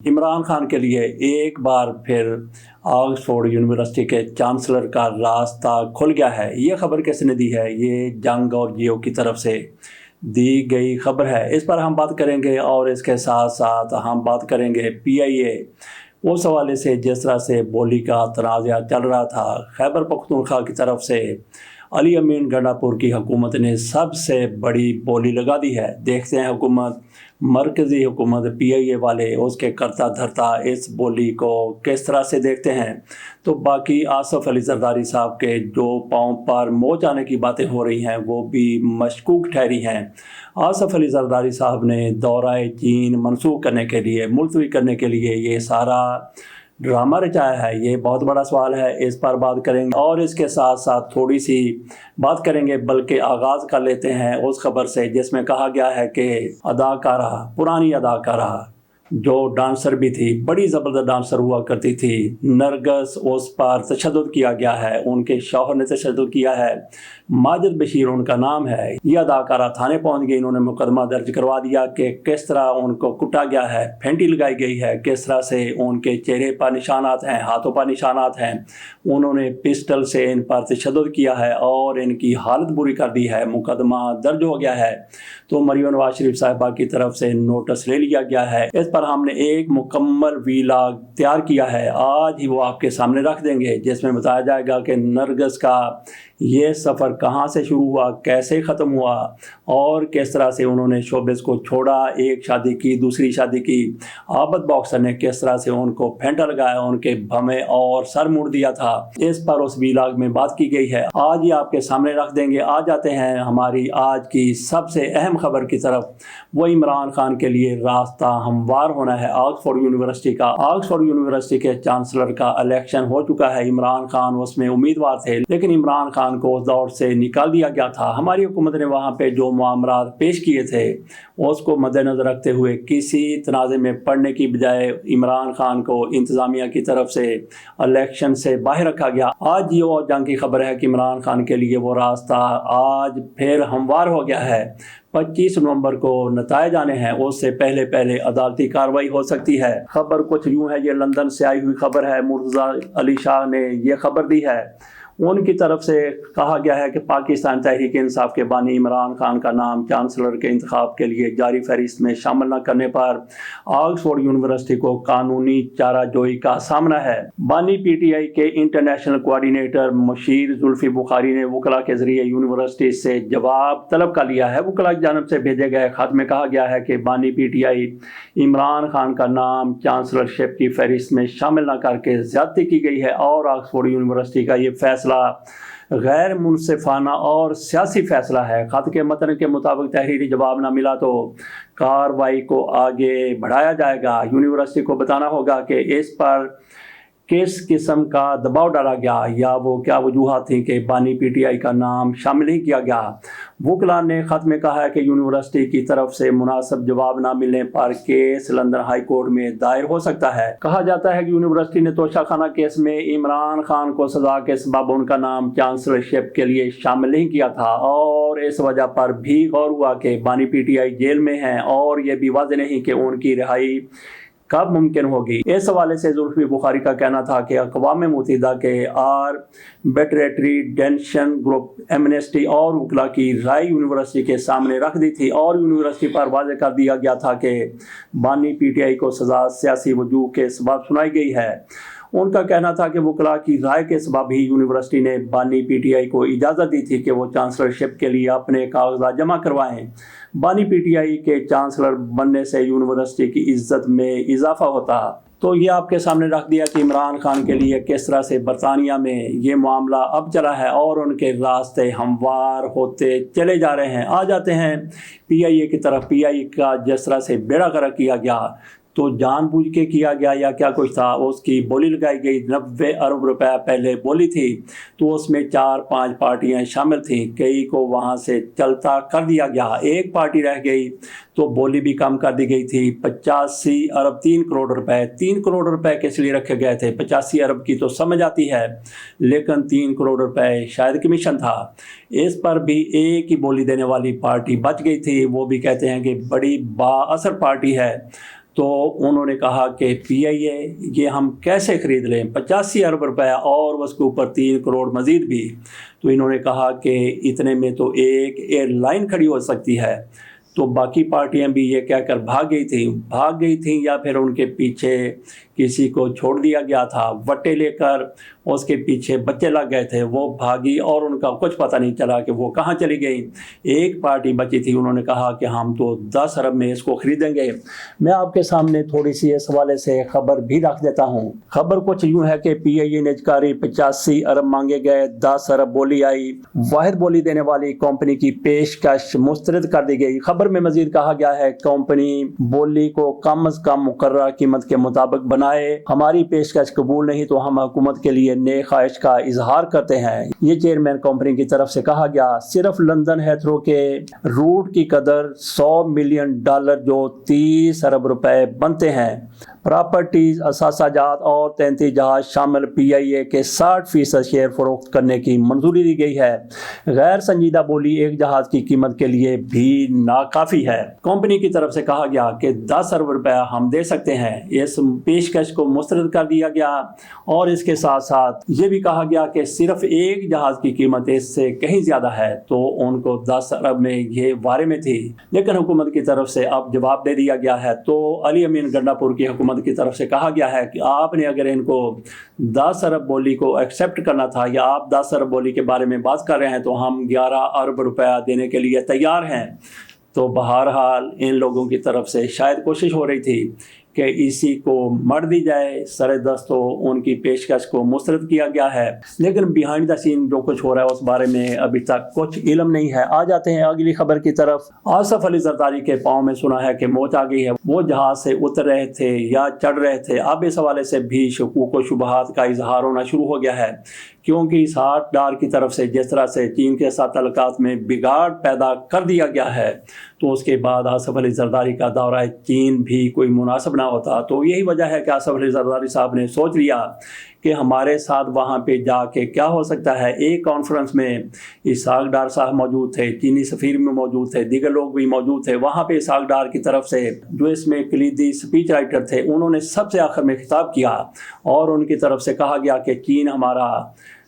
इमरान खान के लिए एक बार फिर ऑक्सफोर्ड यूनिवर्सिटी के चांसलर का रास्ता खुल गया है। ये खबर किसने दी है? ये जंग और जियो की तरफ से दी गई खबर है। इस पर हम बात करेंगे और इसके साथ साथ हम बात करेंगे PIA उस हवाले से जिस तरह से बोली का तनाज़ा चल रहा था। खैबर पख्तूनख्वा की तरफ से अली अमीन गंडापुर की हुकूमत ने सबसे बड़ी बोली लगा दी है। देखते हैं हुकूमत, मरकज़ी हुकूमत PIA वाले उसके करता धरता इस बोली को किस तरह से देखते हैं। तो बाकी आसिफ अली जरदारी साहब के जो पाँव पर मोच आने की बातें हो रही हैं वो भी मशकूक ठहरी हैं। आसिफ अली जरदारी साहब ने दौरा चीन मनसूख करने के लिए, मुलतवी करने के लिए ये सारा ड्रामा रचाया है। ये बहुत बड़ा सवाल है, इस पर बात करेंगे और इसके साथ साथ थोड़ी सी बात करेंगे, बल्कि आगाज़ कर लेते हैं उस खबर से जिसमें कहा गया है कि अदाकारा, पुरानी अदाकारा जो डांसर भी थी, बड़ी ज़बरदस्त डांसर हुआ करती थी, नरगस, उस पर तशद्दुद किया गया है, उनके शौहर ने तशद्दुद किया है। माजिद बशीर उनका नाम है। यह अदाकारा थाने पहुंच गई, इन्होंने मुकदमा दर्ज करवा दिया कि किस तरह उनको कुटा गया है, फेंटी लगाई गई है, किस तरह से उनके चेहरे पर निशानात हैं, हाथों पर निशानात हैं, उन्होंने पिस्टल से इन पर तशद्दुद किया है और इनकी हालत बुरी कर दी है। मुकदमा दर्ज हो गया है तो मरियम नवाज शरीफ साहिबा की तरफ से नोटिस ले लिया गया है। इस पर हमने एक मुकम्मल वीलॉग तैयार किया है, आज ही वो आपके सामने रख देंगे, जिसमें बताया जाएगा कि नरगस का ये सफ़र कहाँ से शुरू हुआ, कैसे ख़त्म हुआ और किस तरह से उन्होंने शोबिस को छोड़ा, एक शादी की, दूसरी शादी की। आबद बॉक्सर ने किस तरह से उनको फेंटा लगाया, उनके भमें और सर मुड़ दिया था, इस पर उस वीलॉग में बात की गई है। आज ही आपके सामने रख देंगे। आ जाते हैं हमारी आज की सबसे अहम खबर की तरफ। वो इमरान खान के लिए रास्ता हमवार होना है ऑक्सफोर्ड यूनिवर्सिटी का। ऑक्सफोर्ड यूनिवर्सिटी के चांसलर का इलेक्शन हो चुका है। इमरान खान उसमें उम्मीदवार थे, लेकिन इमरान खान को उस दौर से निकाल दिया गया था। हमारी हुकूमत ने वहाँ पे जो मामला पेश किए थे उसको मद्देनजर रखते हुए किसी तनाज़े में पड़ने की बजाय इमरान खान को इंतज़ामिया की तरफ से इलेक्शन से बाहर रखा गया। आज ये और जंग की खबर है कि इमरान खान के लिए वो रास्ता आज फिर हमवार हो गया है। 25 नवंबर को नतायज आने हैं, उससे पहले पहले अदालती कार्रवाई हो सकती है। खबर कुछ यूँ है, ये लंदन से आई हुई खबर है। मुर्तज़ा अली शाह ने ये खबर दी है। उनकी तरफ से कहा गया है कि पाकिस्तान तहरीक इंसाफ के बानी इमरान खान का नाम चांसलर के इंतखाब के लिए जारी फहरिस्त में शामिल न करने पर ऑक्सफोर्ड यूनिवर्सिटी को कानूनी चाराजोई का सामना है। बानी PTI के इंटरनेशनल कोऑर्डिनेटर मुशीर जुल्फी बुखारी ने वकला के जरिए यूनिवर्सिटी से जवाब तलब कर लिया है। वकला की जानब से भेजे गए खत में कहा गया है कि बानी PTI इमरान खान का नाम चांसलरशिप की फहरिस्त में शामिल न करके ज्यादती की गई है और ऑक्सफोर्ड यूनिवर्सिटी का ये फैसला गैर मुनसिफाना और सियासी फैसला है। खत के मतन के मुताबिक तहरीरी जवाब ना मिला तो कार्रवाई को आगे बढ़ाया जाएगा। यूनिवर्सिटी को बताना होगा कि इस पर किस किस्म का दबाव डाला गया या वो क्या वजूहत थी कि बानी PTI का नाम शामिल नहीं किया गया। वकला ने खत में कहा है कि यूनिवर्सिटी की तरफ से मुनासिब जवाब ना मिलने पर केस लंदन हाई कोर्ट में दायर हो सकता है। कहा जाता है कि यूनिवर्सिटी ने तोशाखाना केस में इमरान खान को सजा के सबब उनका नाम चांसलरशिप के लिए शामिल नहीं किया था और इस वजह पर भी गौर हुआ कि बानी PTI जेल में हैं और ये भी वाज़ेह नहीं कि उनकी रिहाई कब मुमकिन होगी। इस हवाले से जुल्फी बुखारी का कहना था कि अक़वाम मुत्तहिदा के आर्बिट्रेटरी डेटेंशन ग्रुप एमनेस्टी और वकला की राय यूनिवर्सिटी के सामने रख दी थी और यूनिवर्सिटी पर वाज़ेह कर दिया गया था कि बानी PTI को सज़ा सियासी वजूह के सबब सुनाई गई है। उनका कहना था कि वकला की राय के सबब ही यूनिवर्सिटी ने बानी PTI को इजाज़त दी थी कि वो चांसलरशिप के लिए अपने कागजात जमा करवाएं। बानी PTI के चांसलर बनने से यूनिवर्सिटी की इज्जत में इजाफा होता। तो ये आपके सामने रख दिया कि इमरान खान के लिए किस तरह से बरतानिया में ये मामला अब चला है और उनके रास्ते हमवार होते चले जा रहे हैं। आ जाते हैं PIA की तरफ। PIA का जिस तरह से बेड़ा गर्क किया गया तो जानबूझ के किया गया या क्या कुछ था, उसकी बोली लगाई गई। 90 अरब रुपए पहले बोली थी तो उसमें 4-5 पार्टियां शामिल थीं, कई को वहां से चलता कर दिया गया, एक पार्टी रह गई तो बोली भी कम कर दी गई थी। 85 अरब 3 करोड़ रुपए, 3 करोड़ रुपए किस लिए रखे गए थे? 85 अरब की तो समझ आती है, लेकिन 3 करोड़ रुपए शायद कमीशन था। इस पर भी एक ही बोली देने वाली पार्टी बच गई थी। वो भी कहते हैं कि बड़ी बाअसर पार्टी है। تو انہوں نے کہا کہ PIA یہ ہم کیسے خرید لیں، 85 ارب روپے اور اس کے اوپر 3 کروڑ مزید بھی۔ تو انہوں نے کہا کہ اتنے میں تو ایک ایئر لائن کھڑی ہو سکتی ہے۔ تو باقی پارٹیاں بھی یہ کہہ کر بھاگ گئی تھیں یا پھر ان کے پیچھے کسی کو چھوڑ دیا گیا تھا، وٹے لے کر اس کے پیچھے بچے لگ گئے تھے، وہ بھاگی اور ان کا کچھ پتہ نہیں چلا کہ وہ کہاں چلی گئی۔ ایک پارٹی بچی تھی، انہوں نے کہا کہ ہم تو 10 ارب میں اس کو خریدیں گے۔ میں آپ کے سامنے تھوڑی سی اس حوالے سے خبر بھی رکھ دیتا ہوں۔ خبر کچھ یوں ہے کہ PIA نے جکاری 85 ارب مانگے گئے، 10 ارب بولی آئی، واحد بولی دینے والی کمپنی کی پیشکش مسترد کر دی گئی۔ خبر میں مزید کہا گیا ہے کمپنی بولی کو کم از کم مقررہ قیمت کے مطابق بنائے، ہماری پیشکش قبول نہیں تو ہم حکومت کے لیے نیک خواہش کا اظہار کرتے ہیں، یہ چیئرمین کمپنی کی طرف سے کہا گیا۔ صرف لندن ہیتھرو کے روٹ کی قدر $100 ملین جو 30 ارب روپے بنتے ہیں۔ پراپرٹیز، اثاثہ جات اور 33 جہاز شامل PIA کے 60% شیئر فروخت کرنے کی منظوری دی گئی ہے۔ غیر سنجیدہ بولی ایک جہاز کی قیمت کے لیے بھی ناکافی ہے۔ کمپنی کی طرف سے کہا گیا کہ 10 ارب روپے ہم دے سکتے ہیں۔ اس پیشکش کو مسترد کر دیا گیا اور اس کے ساتھ ساتھ یہ بھی کہا گیا کہ صرف ایک جہاز کی قیمت اس سے کہیں زیادہ ہے، تو ان کو 10 ارب میں یہ وارے میں تھی، لیکن حکومت کی طرف سے اب جواب دے دیا گیا ہے۔ تو علی امین گنڈا پور کی حکومت کی طرف سے کہا گیا ہے کہ آپ نے اگر ان کو 10 ارب بولی کو ایکسیپٹ کرنا تھا یا آپ 10 ارب بولی کے بارے میں بات کر رہے ہیں تو ہم 11 ارب روپے دینے کے لیے تیار ہیں۔ تو بہرحال ان لوگوں کی طرف سے شاید کوشش ہو رہی تھی کہ اسی کو مڑ دی جائے، سر دستوں ان کی پیشکش کو مسترد کیا گیا ہے، لیکن بیہائنڈ دا سین جو کچھ ہو رہا ہے اس بارے میں ابھی تک کچھ علم نہیں ہے۔ آ جاتے ہیں اگلی خبر کی طرف۔ آصف علی زرداری کے پاؤں میں سنا ہے کہ موت آ گئی ہے، وہ جہاز سے اتر رہے تھے یا چڑھ رہے تھے۔ اب اس حوالے سے بھی شکوک و شبہات کا اظہار ہونا شروع ہو گیا ہے، کیونکہ اسحاق ڈار کی طرف سے جس طرح سے چین کے ساتھ تعلقات میں بگاڑ پیدا کر دیا گیا ہے، تو اس کے بعد آصف علی زرداری کا دورہ چین بھی کوئی مناسب نہ ہوتا۔ تو یہی وجہ ہے کہ آصف علی زرداری صاحب نے سوچ لیا کہ ہمارے ساتھ وہاں پہ جا کے کیا ہو سکتا ہے۔ ایک کانفرنس میں اسحاق ڈار صاحب موجود تھے، چینی سفیر میں موجود تھے، دیگر لوگ بھی موجود تھے۔ وہاں پہ اسحاق ڈار کی طرف سے جو اس میں کلیدی سپیچ رائٹر تھے، انہوں نے سب سے آخر میں خطاب کیا اور ان کی طرف سے کہا گیا کہ چین ہمارا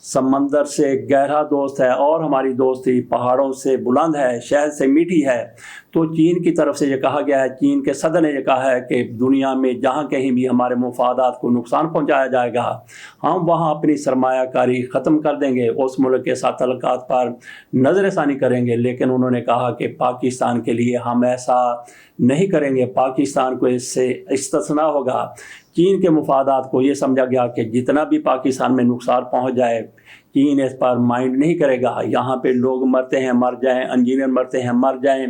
سمندر سے گہرا دوست ہے اور ہماری دوستی پہاڑوں سے بلند ہے، شہد سے میٹھی ہے۔ تو چین کی طرف سے یہ کہا گیا ہے، چین کے صدر نے یہ کہا ہے کہ دنیا میں جہاں کہیں بھی ہمارے مفادات کو نقصان پہنچایا جائے گا، ہم وہاں اپنی سرمایہ کاری ختم کر دیں گے، اس ملک کے ساتھ تعلقات پر نظر ثانی کریں گے۔ لیکن انہوں نے کہا کہ پاکستان کے لیے ہم ایسا نہیں کریں گے، پاکستان کو اس سے استثناء ہوگا۔ چین کے مفادات کو یہ سمجھا گیا کہ جتنا بھی پاکستان میں نقصان پہنچ جائے، چین اس پر مائنڈ نہیں کرے گا۔ یہاں پہ لوگ مرتے ہیں مر جائیں، انجینئر مرتے ہیں مر جائیں،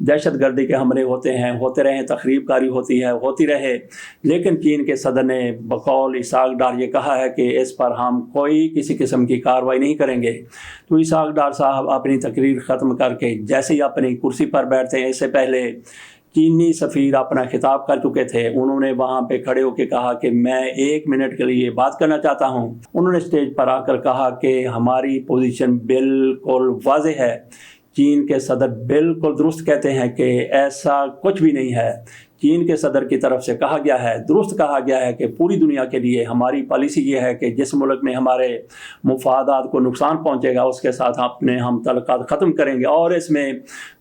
دہشت گردی کے حملے ہوتے ہیں ہوتے رہیں، تخریب کاری ہوتی ہے ہوتی رہے، لیکن چین کے صدر نے بقول اسحاق ڈار یہ کہا ہے کہ اس پر ہم کوئی کسی قسم کی کارروائی نہیں کریں گے۔ تو اسحاق ڈار صاحب اپنی تقریر ختم کر کے جیسے ہی اپنی کرسی پر بیٹھتے ہیں، اس سے پہلے چینی سفیر اپنا خطاب کر چکے تھے۔ انہوں نے وہاں پہ کھڑے ہو کے کہا کہ میں 1 منٹ کے لیے بات کرنا چاہتا ہوں۔ انہوں نے اسٹیج پر آ کر کہا کہ ہماری پوزیشن بالکل واضح ہے۔ چین کے صدر بالکل درست کہتے ہیں کہ ایسا کچھ بھی نہیں ہے۔ چین کے صدر کی طرف سے کہا گیا ہے، درست کہا گیا ہے کہ پوری دنیا کے لیے ہماری پالیسی یہ ہے کہ جس ملک میں ہمارے مفادات کو نقصان پہنچے گا اس کے ساتھ ہم تعلقات ختم کریں گے، اور اس میں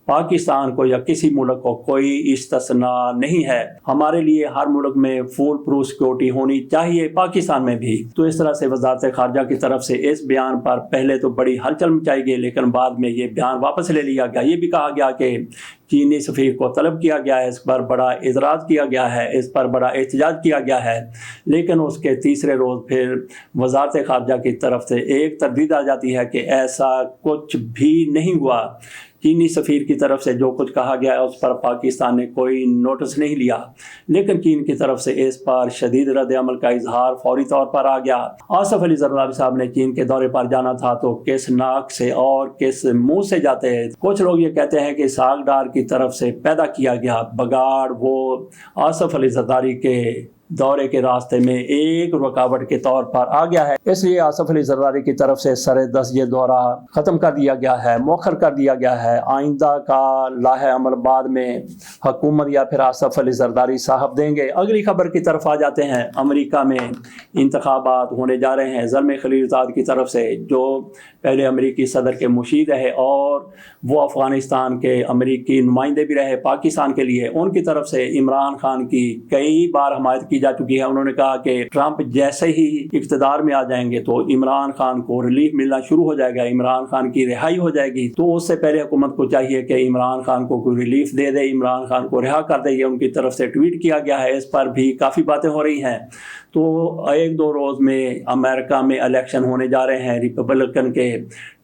پاکستان کو یا کسی ملک کو کوئی استثناء نہیں ہے۔ ہمارے لیے ہر ملک میں فول پروف سیکورٹی ہونی چاہیے، پاکستان میں بھی۔ تو اس طرح سے وزارت خارجہ کی طرف سے اس بیان پر پہلے تو بڑی ہلچل مچائی گئی، لیکن بعد میں یہ بیان واپس لے لیا گیا۔ یہ بھی کہا گیا کہ چینی سفیر کو طلب کیا گیا ہے، اس پر بڑا اعتراض کیا گیا ہے، اس پر بڑا احتجاج کیا گیا ہے، لیکن اس کے تیسرے روز پھر وزارت خارجہ کی طرف سے ایک تردید آ جاتی ہے کہ ایسا کچھ بھی نہیں ہوا۔ چینی سفیر کی طرف سے جو کچھ کہا گیا ہے اس پر پاکستان نے کوئی نوٹس نہیں لیا، لیکن چین کی طرف سے اس پر شدید رد عمل کا اظہار فوری طور پر آ گیا۔ آصف علی زرداری صاحب نے چین کے دورے پر جانا تھا تو کس ناک سے اور کس منہ سے جاتے ہیں؟ کچھ لوگ یہ کہتے ہیں کہ اسحاق ڈار کی طرف سے پیدا کیا گیا بگاڑ وہ آصف علی زرداری کے दौरे के रास्ते में एक रुकावट के तौर पर आ गया है। इसलिए आसिफ अली जरदारी की तरफ से सर-ए-दस्त ये दौरा ख़त्म कर दिया गया है, मौखर कर दिया गया है। आइंदा का लाहे अमल बाद में हुकूमत या फिर आसिफ अली जरदारी साहब देंगे। अगली खबर की तरफ आ जाते हैं। अमेरिका में इंतखाबात होने जा रहे हैं। ज़ल्म खलीलज़ाद की तरफ से, जो पहले अमेरिकी सदर के मुशीर रहे और वो अफ़गानिस्तान के अमेरिकी नुमाइंदे भी रहे पाकिस्तान के लिए, उनकी तरफ से इमरान खान की कई बार हमायत की जा चुकी है। उन्होंने कहा कि ट्रंप जैसे ही इक़्तिदार में आ जाएंगे तो इमरान खान को रिलीफ मिलना शुरू हो जाएगा, इमरान खान की रिहाई हो जाएगी। तो उससे पहले हुकूमत को चाहिए कि इमरान खान को कोई रिलीफ दे दे, इमरान खान को रिहा कर दे। ये उनकी तरफ से ट्वीट किया गया है। इस पर भी काफ़ी बातें हो रही हैं। तो एक दो रोज़ में अमेरिका में इलेक्शन होने जा रहे हैं रिपब्लिकन के।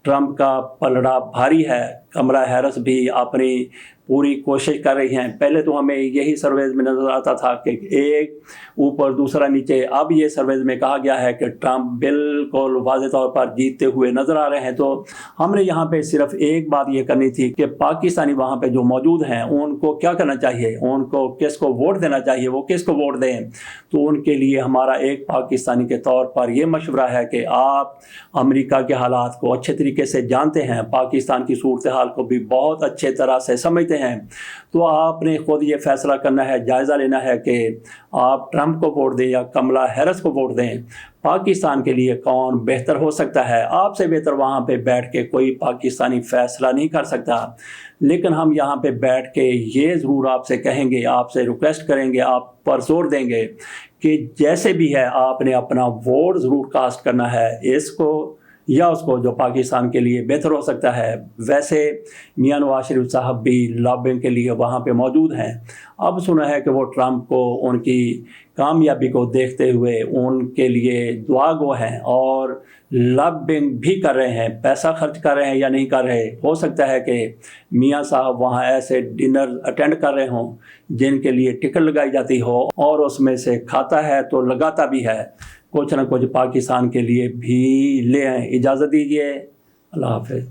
ट्रंप का पलड़ा भारी है। कमला हैरिस भी अपनी पूरी कोशिश कर रही हैं। पहले तो हमें यही सर्वेज में नज़र आता था कि एक ऊपर दूसरा नीचे, अब ये सर्वेज में कहा गया है कि ट्रंप बिल्कुल वाज़ेह तौर पर जीतते हुए नज़र आ रहे हैं। तो हमने यहाँ पे सिर्फ एक बात ये करनी थी कि पाकिस्तानी वहाँ पे जो मौजूद हैं उनको क्या करना चाहिए, उनको किसको वोट देना चाहिए, वो किसको वोट दें। तो उनके लिए हमारा एक पाकिस्तानी के तौर पर यह मशवरा है कि आप अमेरिका के हालात को अच्छे तरीके से जानते हैं, पाकिस्तान की सूरत हाल को भी बहुत अच्छे तरह से समझते हैं। तो आपने खुद ये फैसला करना है, जायज़ा लेना है कि आप ट्रंप को वोट दें या कमला हैरिस को वोट दें। पाकिस्तान के लिए कौन बेहतर हो सकता है, आपसे बेहतर वहाँ पे बैठ के कोई पाकिस्तानी फ़ैसला नहीं कर सकता। लेकिन हम यहाँ पे बैठ के ये ज़रूर आपसे कहेंगे, आपसे रिक्वेस्ट करेंगे, आप पर जोर देंगे कि जैसे भी है आपने अपना वोट ज़रूर कास्ट करना है, इसको या उसको जो पाकिस्तान के लिए बेहतर हो सकता है। वैसे मियां नवाज शरीफ साहब भी लॉबिंग के लिए वहाँ पे मौजूद हैं। अब सुना है कि वो ट्रंप को उनकी कामयाबी को देखते हुए उनके लिए दुआ गो हैं और लॉबिंग भी कर रहे हैं। पैसा खर्च कर रहे हैं या नहीं कर रहे, हो सकता है कि मियां साहब वहाँ ऐसे डिनर अटेंड कर रहे हों जिनके लिए टिकट लगाई जाती हो और उसमें से खाता है तो लगाता भी है। कुछ ना कुछ पाकिस्तान के लिए भी ले आएँ। इजाज़त दीजिए। अल्लाह हाफ़िज़।